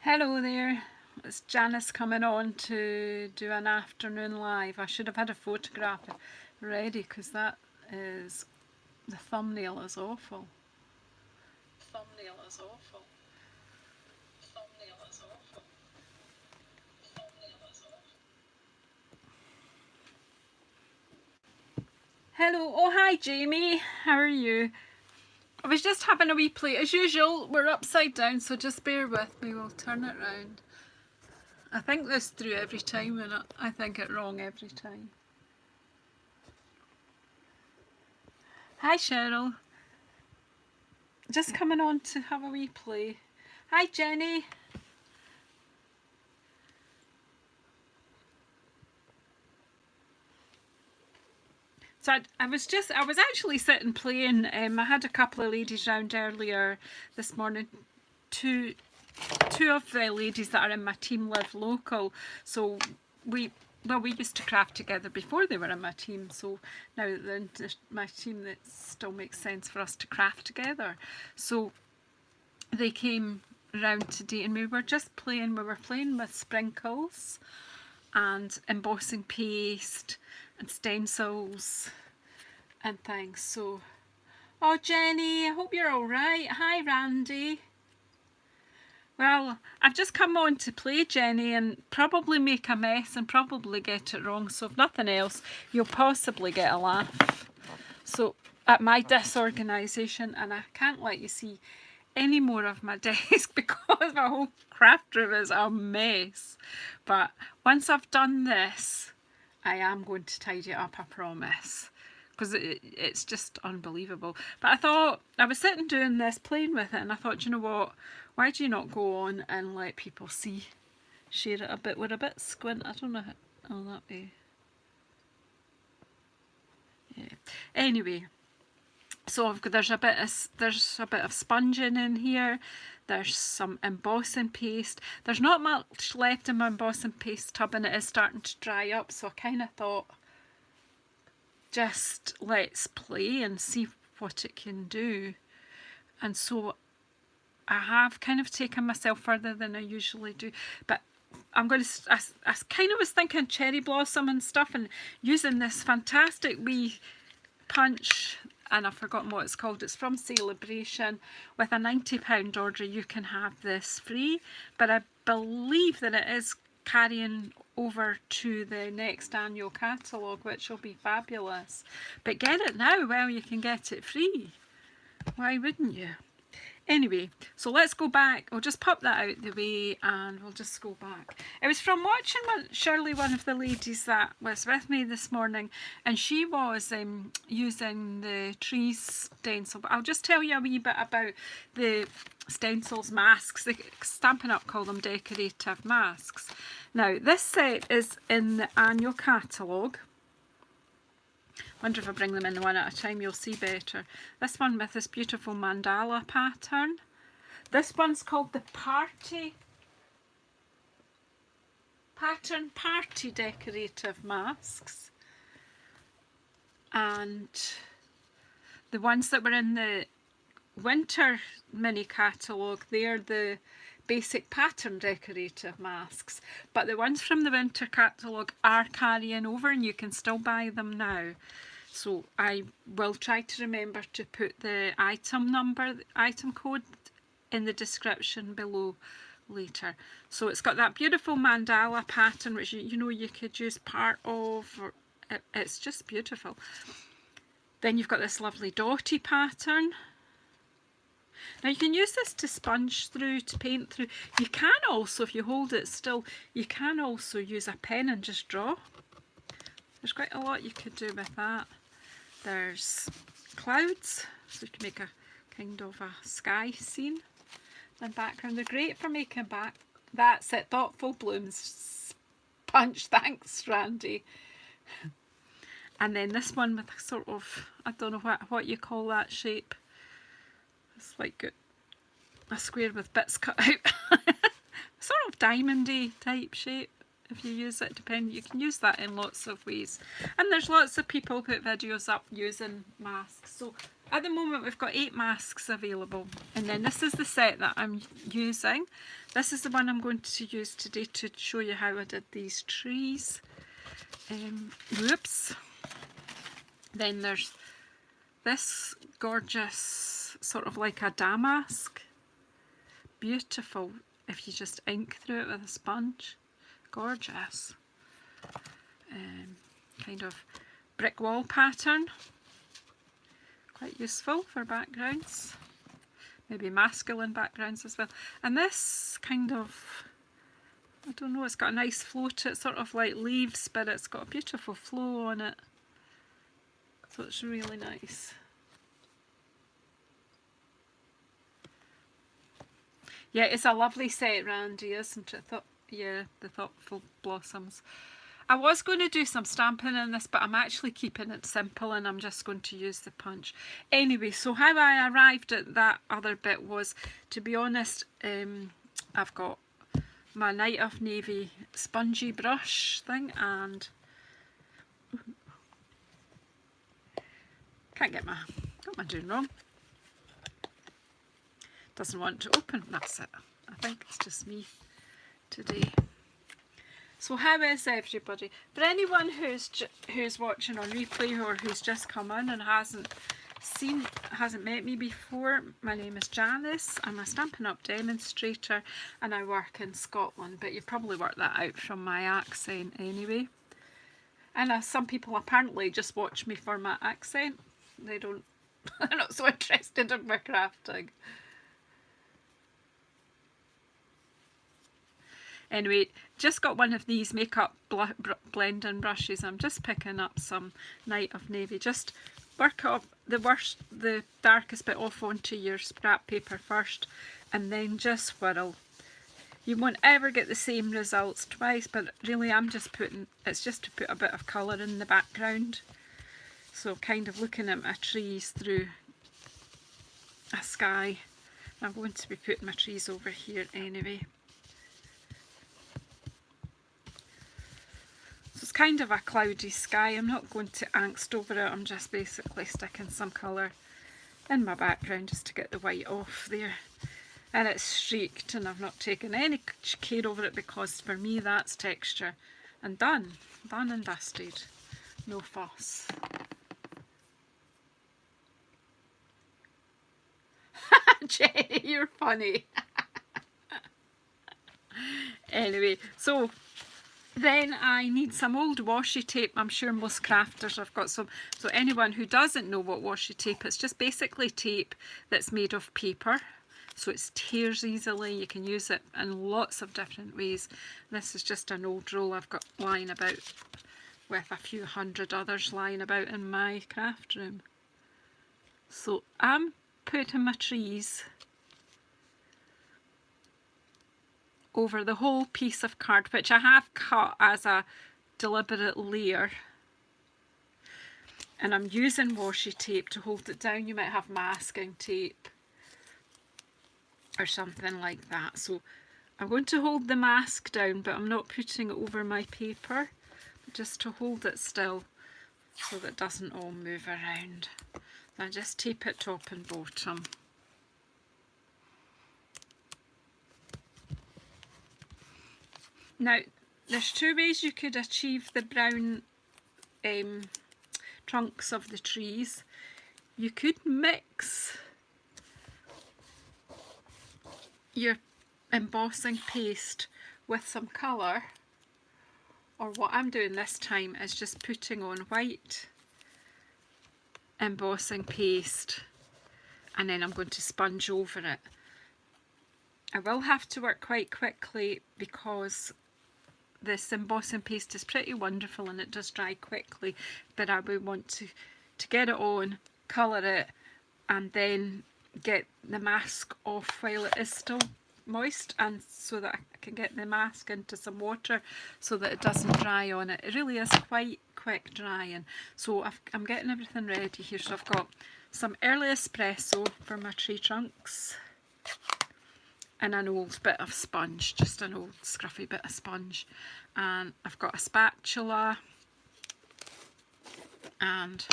Hello there, it's Janice coming on to do an afternoon live. I should have had a photograph ready because the thumbnail is awful. Thumbnail is awful. Thumbnail is awful. Thumbnail is awful. Hello, oh hi Jamie, how are you? I was just having a wee play. As usual, we're upside down, so just bear with me, we'll turn it round. I think this through every time and I think it wrong every time. Hi Cheryl. Just coming on to have a wee play. Hi Jenny. So I was actually sitting playing. I had a couple of ladies round earlier this morning. Two of the ladies that are in my team live local, so we used to craft together before they were in my team, so now they're in my team, that still makes sense for us to craft together. So they came round today and we were playing with sprinkles and embossing paste and stencils and things. So, oh Jenny, I hope you're alright. Hi Randy. Well, I've just come on to play, Jenny, and probably make a mess and probably get it wrong, so if nothing else, you'll possibly get a laugh. So, at my disorganisation, and I can't let you see any more of my desk because my whole craft room is a mess. But once I've done this, I am going to tidy it up, I promise. Because it's just unbelievable. But I thought, I was sitting doing this, playing with it, and I thought, you know what, why do you not go on and let people see? Share it a bit. We're a bit squint. I don't know how. Oh, that way. Yeah. Anyway, so there's a bit of sponging in here. There's some embossing paste. There's not much left in my embossing paste tub, and it is starting to dry up. So I kind of thought, just let's play and see what it can do. And so I have kind of taken myself further than I usually do, but I'm going to, I kind of was thinking cherry blossom and stuff, and using this fantastic wee punch, and I've forgotten what it's called. It's from Celebration. With a £90 order you can have this free, but I believe that it is carrying over to the next annual catalogue, which will be fabulous. But get it now while you can get it free. Why wouldn't you? Anyway, so let's go back. We'll just pop that out the way and we'll just go back. It was from watching Shirley, one of the ladies that was with me this morning, and she was using the trees stencil. But I'll just tell you a wee bit about the stencils masks. The Stampin' Up call them decorative masks. Now, this set is in the annual catalogue. Wonder if I bring them in one at a time, you'll see better. This one with this beautiful mandala pattern. This one's called the Party Decorative Masks. And the ones that were in the winter mini catalogue, they're the basic pattern decorative masks. But the ones from the winter catalogue are carrying over and you can still buy them now. So I will try to remember to put the item number, the item code in the description below later. So it's got that beautiful mandala pattern, which you know you could use part of, or it's just beautiful. Then you've got this lovely dotty pattern. Now you can use this to sponge through, to paint through. You can also, if you hold it still, you can also use a pen and just draw. There's quite a lot you could do with that. There's clouds, so you can make a kind of a sky scene and background. They're great for making back. That's it, thoughtful blooms punch. Thanks, Randy. And then this one with a sort of, I don't know what you call that shape. It's like a square with bits cut out. Sort of diamondy type shape. If you use it, you can use that in lots of ways. And there's lots of people put videos up using masks. So at the moment we've got 8 masks available, and then this is the set that I'm using. This is the one I'm going to use today to show you how I did these trees. Whoops. Then there's this gorgeous sort of like a damask. Beautiful if you just ink through it with a sponge. Gorgeous. Kind of brick wall pattern. Quite useful for backgrounds. Maybe masculine backgrounds as well. And this kind of, I don't know, it's got a nice flow to it, sort of like leaves, but it's got a beautiful flow on it. So it's really nice. Yeah, it's a lovely set, Randy, isn't it? Yeah, the thoughtful blossoms. I was going to do some stamping in this, but I'm actually keeping it simple and I'm just going to use the punch. Anyway, so how I arrived at that other bit was, to be honest, I've got my Night of Navy spongy brush thing, and can't get my, what am I doing wrong? Doesn't want to open, that's it. I think it's just me today. So how is everybody? For anyone who's watching on replay or who's just come in and hasn't met me before, my name is Janice. I'm a Stampin' Up! Demonstrator and I work in Scotland, but you probably worked that out from my accent anyway. And some people apparently just watch me for my accent. They're not so interested in my crafting. Anyway, just got one of these makeup blending brushes. I'm just picking up some Night of Navy. Just work up the darkest bit off onto your scrap paper first, and then just swirl. You won't ever get the same results twice, but really it's just to put a bit of colour in the background. So kind of looking at my trees through a sky. I'm going to be putting my trees over here anyway. So it's kind of a cloudy sky. I'm not going to angst over it. I'm just basically sticking some colour in my background just to get the white off there. And it's streaked and I've not taken any care over it because for me that's texture. And done and dusted. No fuss. Jenny, you're funny. Anyway, so then I need some old washi tape. I'm sure most crafters have got some. So anyone who doesn't know what washi tape, it's just basically tape that's made of paper. So it tears easily. You can use it in lots of different ways. This is just an old roll I've got lying about with a few hundred others lying about in my craft room. So I'm putting my trees over the whole piece of card, which I have cut as a deliberate layer, and I'm using washi tape to hold it down. You might have masking tape or something like that. So I'm going to hold the mask down, but I'm not putting it over my paper, just to hold it still so that it doesn't all move around. So I just tape it top and bottom. Now, there's two ways you could achieve the brown trunks of the trees. You could mix your embossing paste with some colour, or what I'm doing this time is just putting on white embossing paste and then I'm going to sponge over it. I will have to work quite quickly because this embossing paste is pretty wonderful and it does dry quickly, but I would want to get it on, colour it, and then get the mask off while it is still moist, and so that I can get the mask into some water so that it doesn't dry on it. It really is quite quick drying. So I'm getting everything ready here. So I've got some early espresso for my tree trunks and an old bit of sponge, just an old scruffy bit of sponge, and I've got a spatula and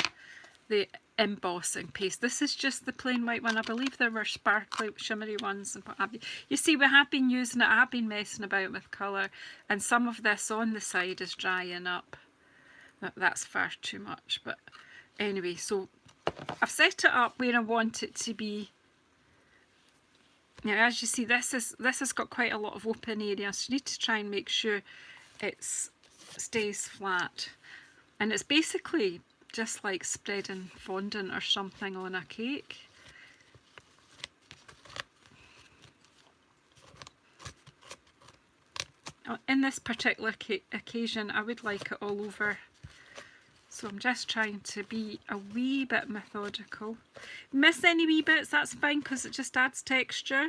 the embossing paste. This is just the plain white one. I believe there were sparkly, shimmery ones and what have you. You see, we have been using it. I have been messing about with colour, and some of this on the side is drying up. That's far too much, but anyway, so I've set it up where I want it to be. Now, as you see, this has got quite a lot of open area, so you need to try and make sure it stays flat. And it's basically just like spreading fondant or something on a cake. In this particular occasion, I would like it all over. So I'm just trying to be a wee bit methodical. Miss any wee bits, that's fine, because it just adds texture,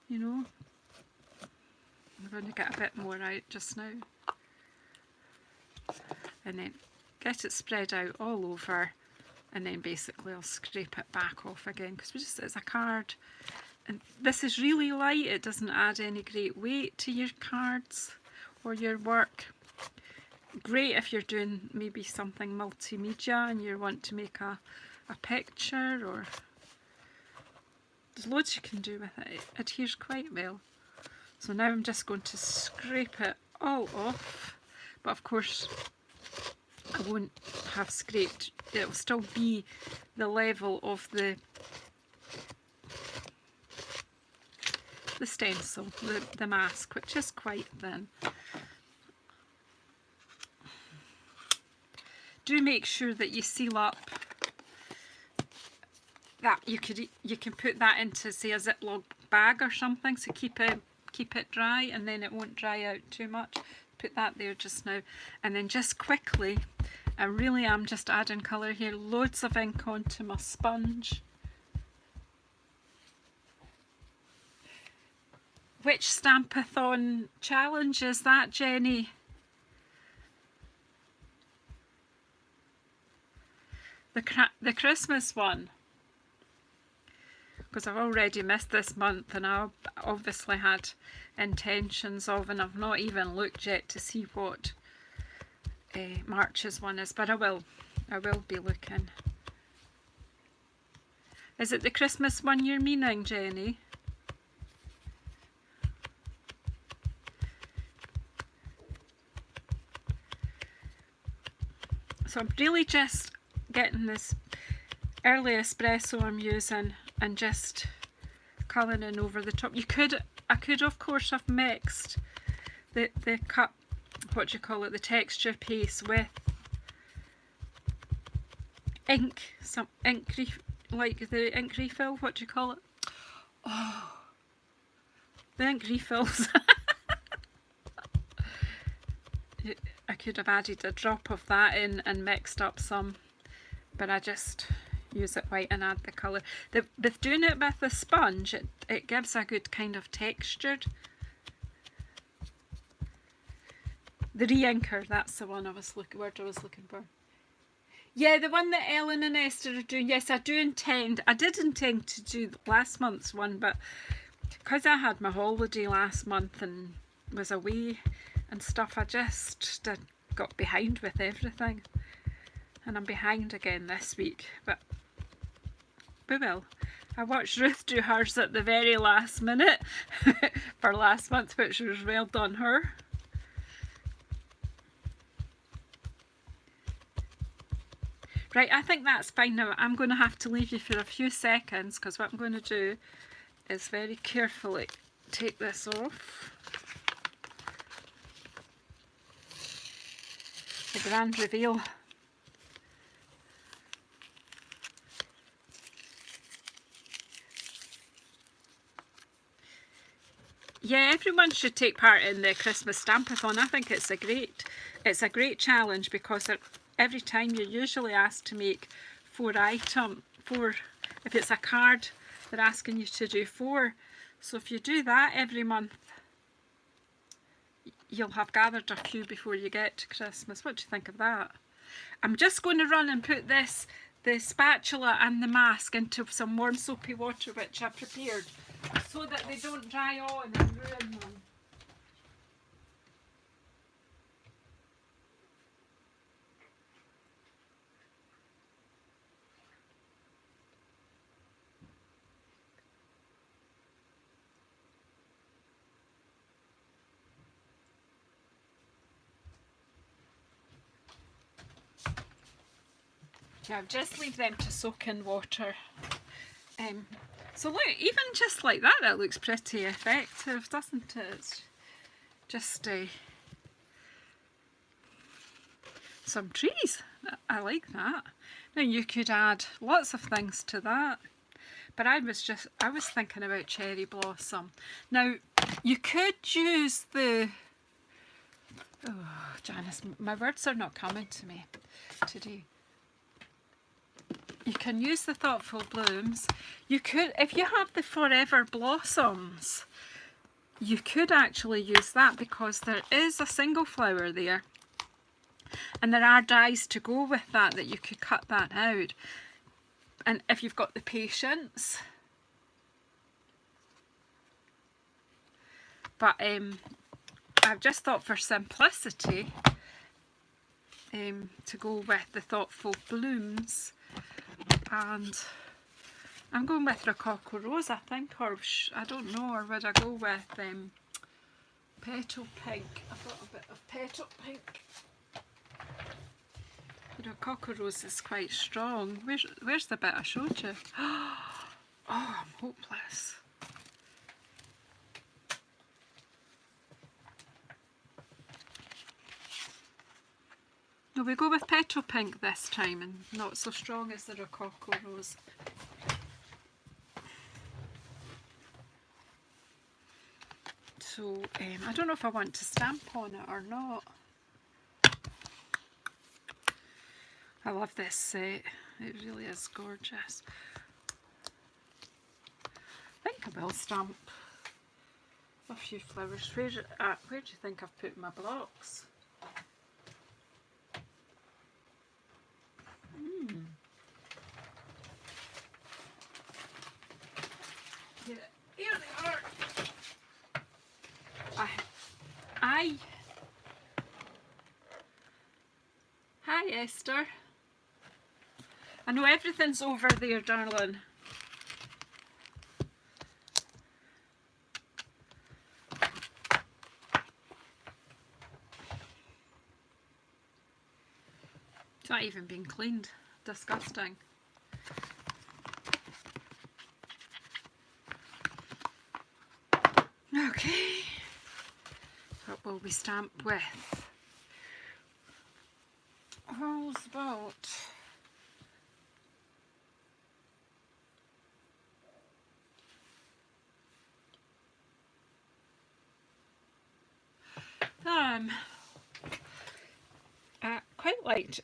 you know. I'm going to get a bit more out just now. And then get it spread out all over, and then basically I'll scrape it back off again, because it's a card. And this is really light, it doesn't add any great weight to your cards or your work. Great if you're doing maybe something multimedia and you want to make a picture, or there's loads you can do with it. It adheres quite well. So now I'm just going to scrape it all off, but of course I won't have scraped, it'll still be the level of the stencil, the mask, which is quite thin. Do make sure that you seal up that. You can put that into, say, a Ziploc bag or something, so keep it dry, and then it won't dry out too much. Put that there just now, and then just quickly, I really am just adding colour here, loads of ink onto my sponge. Which Stampathon challenge is that, Jenny? The Christmas one, because I've already missed this month, and I obviously had intentions of, and I've not even looked yet to see what March's one is, but I will be looking. Is it the Christmas one you're meaning, Jenny? So I'm really just getting this early espresso I'm using and just colouring over the top. I could of course have mixed the cup, what do you call it, the texture paste with ink, some ink, like the ink refill, what do you call it? Oh, the ink refills. I could have added a drop of that in and mixed up some, but I just use it white and add the colour. With doing it with the sponge, it gives a good kind of textured. The re-inker, that's the one I was looking for. Yeah, the one that Ellen and Esther are doing. Yes, I did intend to do last month's one, but because I had my holiday last month and was away and stuff, I just got behind with everything, and I'm behind again this week, but we will. I watched Ruth do hers at the very last minute for last month, which was well done her. Right, I think that's fine now. I'm going to have to leave you for a few seconds, because what I'm going to do is very carefully take this off. The grand reveal. Yeah, everyone should take part in the Christmas Stampathon. I think it's a great challenge, because every time you're usually asked to make four, if it's a card, they're asking you to do 4. So if you do that every month, you'll have gathered a few before you get to Christmas. What do you think of that? I'm just going to run and put the spatula and the mask into some warm soapy water, which I prepared, so that they don't dry on and ruin them. I'll just leave them to soak in water. So look, even just like that, it looks pretty effective, doesn't it? It's just some trees. I like that. Now you could add lots of things to that, but I was thinking about cherry blossom. Now you could use the, oh Janice, my words are not coming to me today. You can use the thoughtful blooms. You could, if you have the forever blossoms, you could actually use that because there is a single flower there. And there are dies to go with that you could cut that out. And if you've got the patience. But I've just thought for simplicity to go with the thoughtful blooms. And I'm going with Rococo Rose, I think, or I don't know, or would I go with Petal Pink? I've got a bit of Petal Pink. The Rococo Rose is quite strong. Where's the bit I showed you? Oh, I'm hopeless. No, we go with Petal Pink this time and not so strong as the Rococo Rose. So, I don't know if I want to stamp on it or not. I love this set. It really is gorgeous. I think I will stamp a few flowers. Where do you think I've put my blocks? Here they are. Hi Esther. I know everything's over there, darling. It's not even been cleaned. Disgusting. Okay. What will we stamp with? How's about I quite liked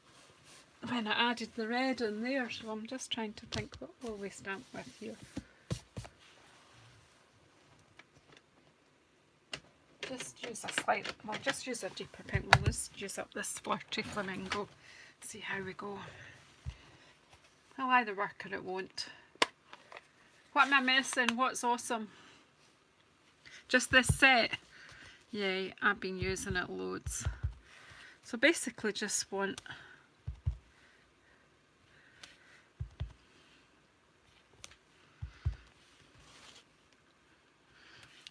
when I added the red in there, so I'm just trying to think what will we stamp with here. Just use a slight, we'll just use a deeper pink. We'll just use up this flirty flamingo. See how we go. It'll either work or it won't. What am I missing? What's awesome? Just this set. Yeah, I've been using it loads. So basically just want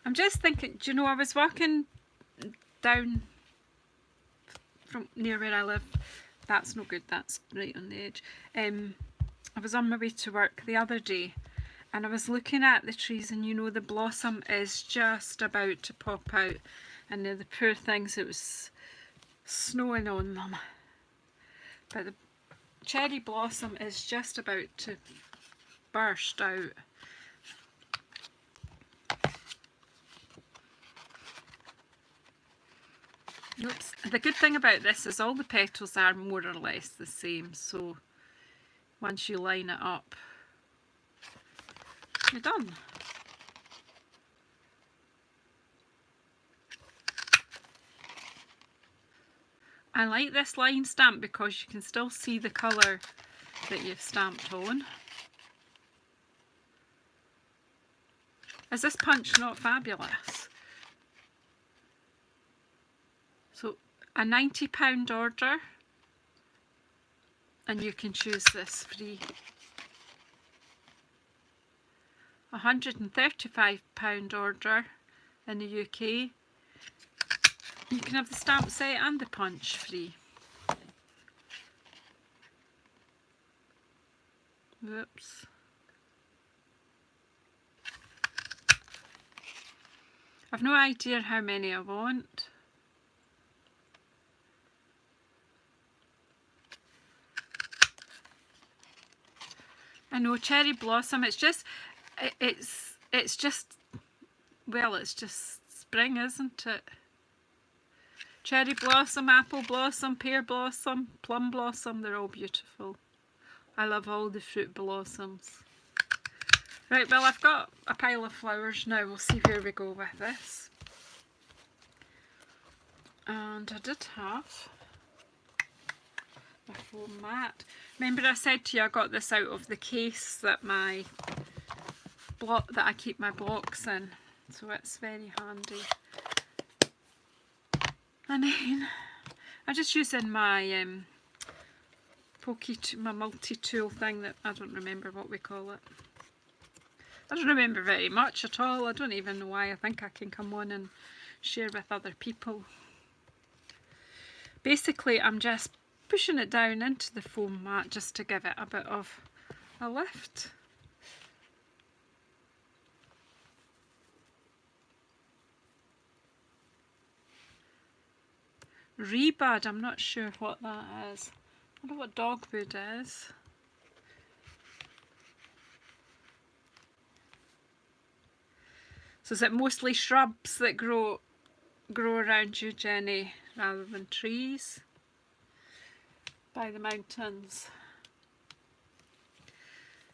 I'm just thinking, do you know, I was walking down from near where I live. That's no good, that's right on the edge. I was on my way to work the other day and I was looking at the trees, and you know, the blossom is just about to pop out, and the poor things, it was snowing on them. But the cherry blossom is just about to burst out. Oops. The good thing about this is all the petals are more or less the same, so once you line it up, you're done. I like this line stamp because you can still see the colour that you've stamped on. Is this punch not fabulous? So a £90 order, and you can choose this free. A £135 order in the UK. You can have the stamp set and the punch free. Whoops. I've no idea how many I want. I know, cherry blossom, it's just, it's just, well, it's just spring, isn't it? Cherry blossom, apple blossom, pear blossom, plum blossom, they're all beautiful. I love all the fruit blossoms. Right, well, I've got a pile of flowers now. We'll see where we go with this. And I did have my foam mat. Remember I said to you I got this out of the case that I keep my blocks in. So it's very handy. And then I'm just using my my multi-tool thing that I don't remember what we call it. I don't remember very much at all. I don't even know why. I think I can come on and share with other people. Basically, I'm just pushing it down into the foam mat just to give it a bit of a lift. Rebud, I'm not sure what that is. I don't know what dogwood is. So is it mostly shrubs that grow around you, Jenny, rather than trees by the mountains?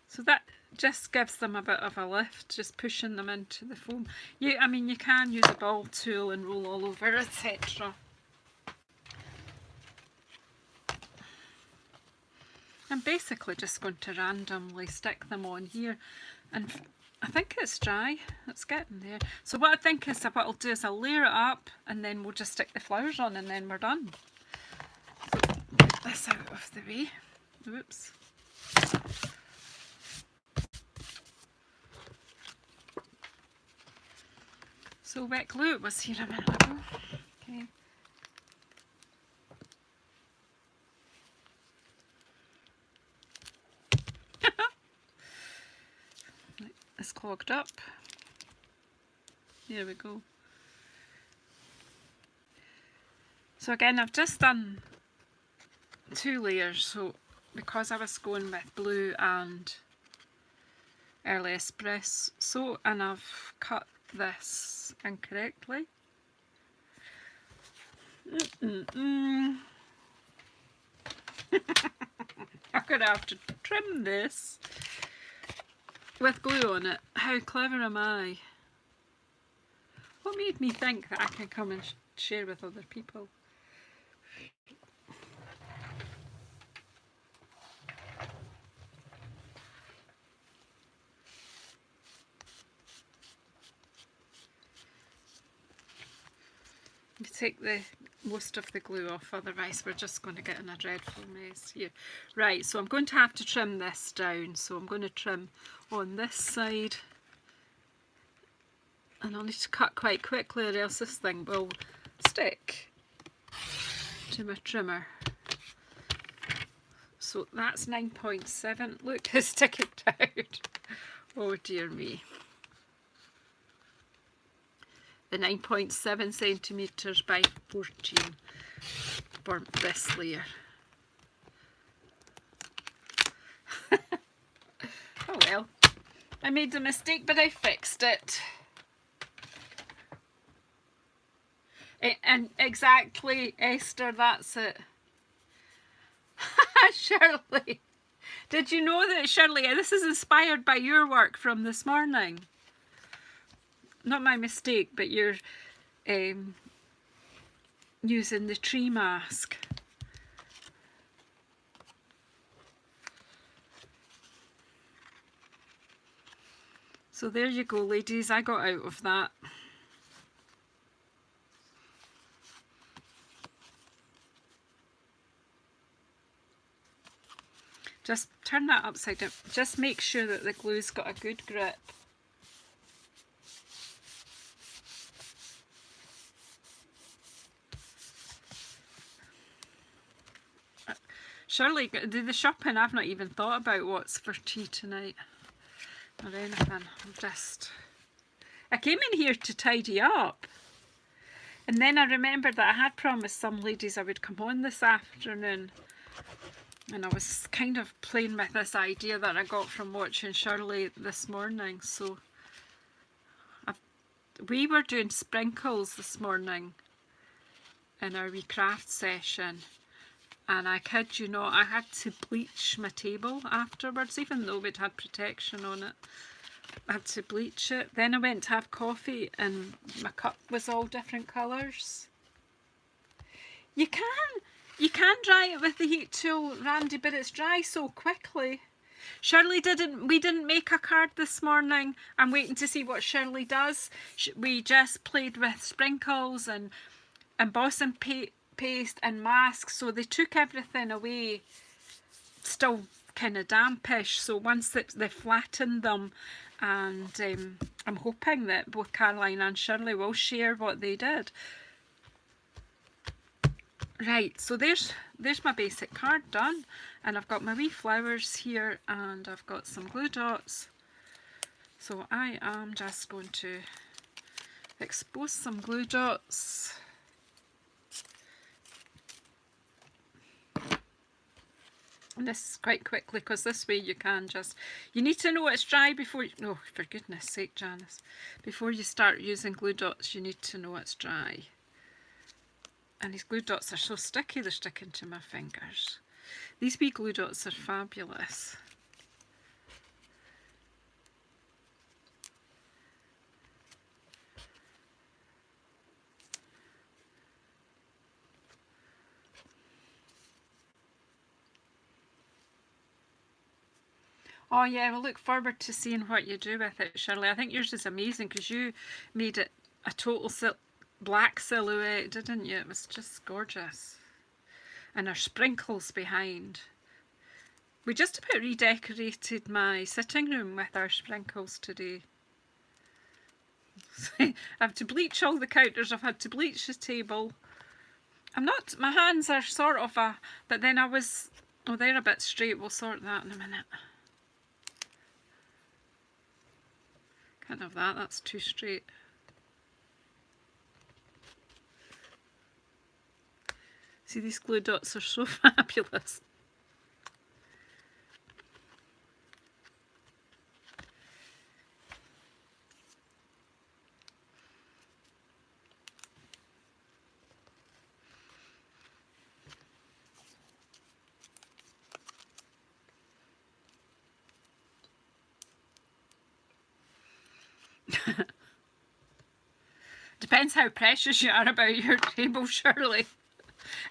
So that just gives them a bit of a lift, just pushing them into the foam. I mean, you can use a ball tool and roll all over, etc. I'm basically just going to randomly stick them on here, and I think it's dry. It's getting there. So what I think is what I'll do is I'll layer it up and then we'll just stick the flowers on and then we're done. So get this out of the way. Whoops. So wet glue was here a minute ago. Okay. It's clogged up. There we go. So again, I've just done 2 layers. So because I was going with blue and early espresso, and I've cut this incorrectly. I'm gonna have to trim this with glue on it. How clever am I? What made me think that I can come and share with other people? You take most of the glue off, otherwise we're just going to get in a dreadful mess here. Right, so I'm going to have to trim this down. So I'm going to trim on this side. And I'll need to cut quite quickly or else this thing will stick to my trimmer. So that's 9.7. Look, it's sticking out. Oh dear me. The 9.7 centimetres by 14 for this layer. Oh well, I made a mistake but I fixed it. And exactly, Esther, that's it. Shirley, did you know that, Shirley, this is inspired by your work from this morning? Not my mistake, but you're using the tree mask. So there you go, ladies, I got out of that. Just turn that upside down. Just make sure that the glue's got a good grip. Surely do the shopping. I've not even thought about what's for tea tonight or anything. I came in here to tidy up, and then I remembered that I had promised some ladies I would come on this afternoon, and I was kind of playing with this idea that I got from watching Shirley this morning. So we were doing sprinkles this morning in our wee craft session, and I kid you not, I had to bleach my table afterwards, even though we'd had protection on it. I had to bleach it. Then I went to have coffee and my cup was all different colours. You can dry it with the heat tool, Randy, but it's dry so quickly. We didn't make a card this morning. I'm waiting to see what Shirley does. We just played with sprinkles and embossing paste and masks, so they took everything away, still kind of dampish. So once they flattened them, and I'm hoping that both Caroline and Shirley will share what they did. Right, so there's my basic card done, and I've got my wee flowers here, and I've got some glue dots. So I am just going to expose some glue dots. And this is quite quickly, because this way you need to know it's dry before oh, for goodness sake, Janice, before you start using glue dots, you need to know it's dry. And these glue dots are so sticky, they're sticking to my fingers. These wee glue dots are fabulous. Oh yeah, we'll look forward to seeing what you do with it, Shirley. I think yours is amazing because you made it a total black silhouette, didn't you? It was just gorgeous. And our sprinkles behind. We just about redecorated my sitting room with our sprinkles today. I have to bleach all the counters, I've had to bleach the table. My hands are sort of but then they're a bit straight, we'll sort that in a minute. Can't have that, that's too straight. See, these glue dots are so fabulous. Depends how precious you are about your table, Shirley.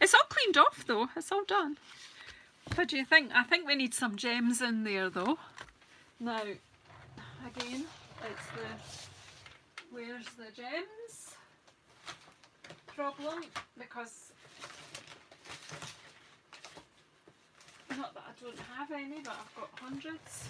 It's all cleaned off though, it's all done. What do you think? I think we need some gems in there though. Now, again, where's the gems problem, because not that I don't have any, but I've got hundreds.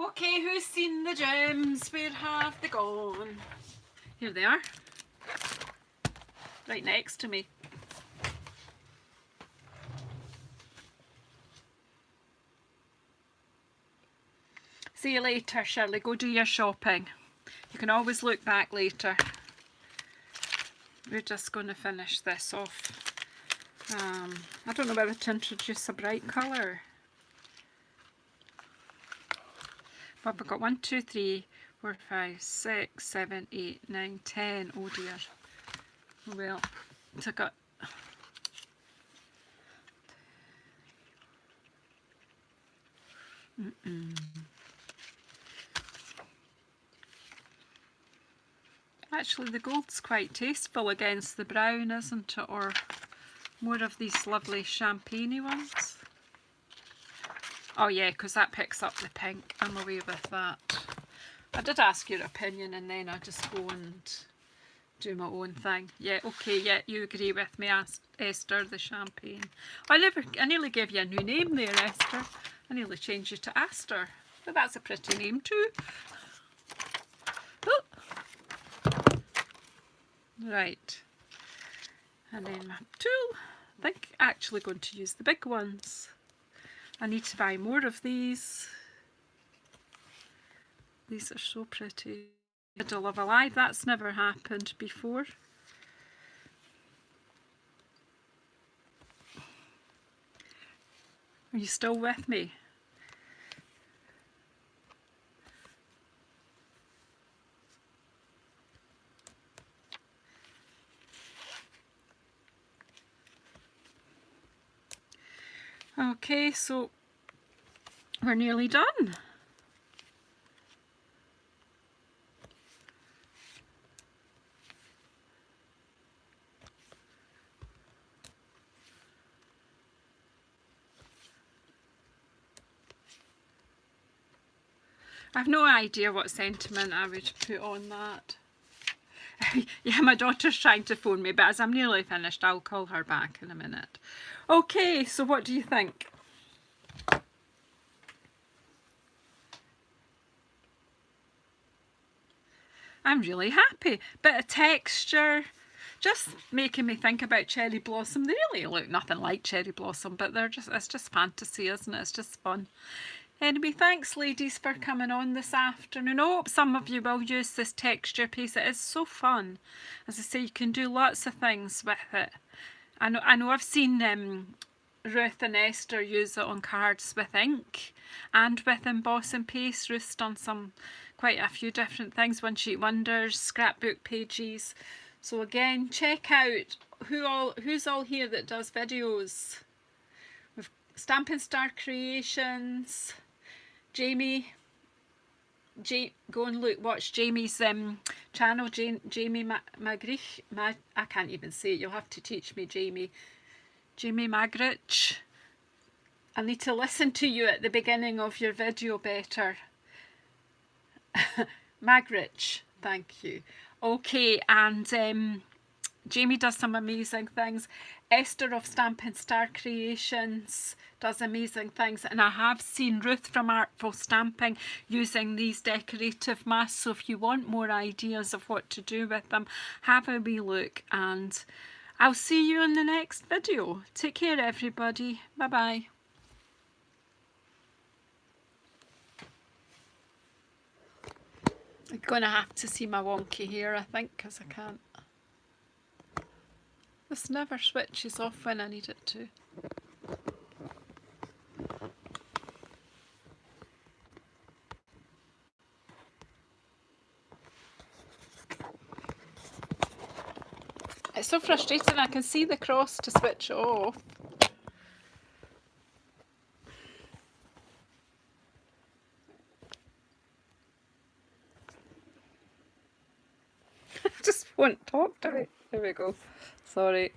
Okay, who's seen the gems? Where have they gone? Here they are. Right next to me. See you later, Shirley. Go do your shopping. You can always look back later. We're just going to finish this off. I don't know whether to introduce a bright colour. But we've got 1, 2, 3, 4, 5, 6, 7, 8, 9, 10. Oh dear. Well, so I got Actually, the gold's quite tasteful against the brown, isn't it? Or more of these lovely champagne-y ones. Oh yeah, because that picks up the pink. I'm away with that. I did ask your opinion and then I just go and do my own thing. Yeah, okay, yeah, you agree with me, Esther, the champagne. I nearly gave you a new name there, Esther. I nearly changed you to Aster. But that's a pretty name too. Oh. Right. And then my tool. I think I'm actually going to use the big ones. I need to buy more of these. These are so pretty. Middle of a live, that's never happened before. Are you still with me? Okay, so we're nearly done. I've no idea what sentiment I would put on that. Yeah, my daughter's trying to phone me, but as I'm nearly finished, I'll call her back in a minute. Okay, so what do you think? I'm really happy. Bit of texture, just making me think about cherry blossom. They really look nothing like cherry blossom, but it's just fantasy, isn't it? It's just fun. Anyway, thanks ladies for coming on this afternoon. I hope some of you will use this texture piece. It is so fun. As I say, you can do lots of things with it. I know I've seen Ruth and Esther use it on cards with ink and with embossing paste. Ruth's done quite a few different things, one sheet wonders, scrapbook pages. So again, check out who's all here that does videos. We've Stampin' Star Creations, Jamie. Go and watch Jamie's channel, Jamie Magrich. I can't even say it. You'll have to teach me, Jamie. Jamie Magrich. I need to listen to you at the beginning of your video better. Magrich, thank you. Okay, and Jamie does some amazing things. Esther of Stampin' Star Creations does amazing things, and I have seen Ruth from Artful Stamping using these decorative masks, so if you want more ideas of what to do with them, have a wee look, and I'll see you in the next video. Take care everybody, bye bye. I'm going to have to see my wonky hair, I think, because I can't. This never switches off when I need it to. It's so frustrating, I can see the cross to switch it off. I just won't talk to it. There we go. Sorry.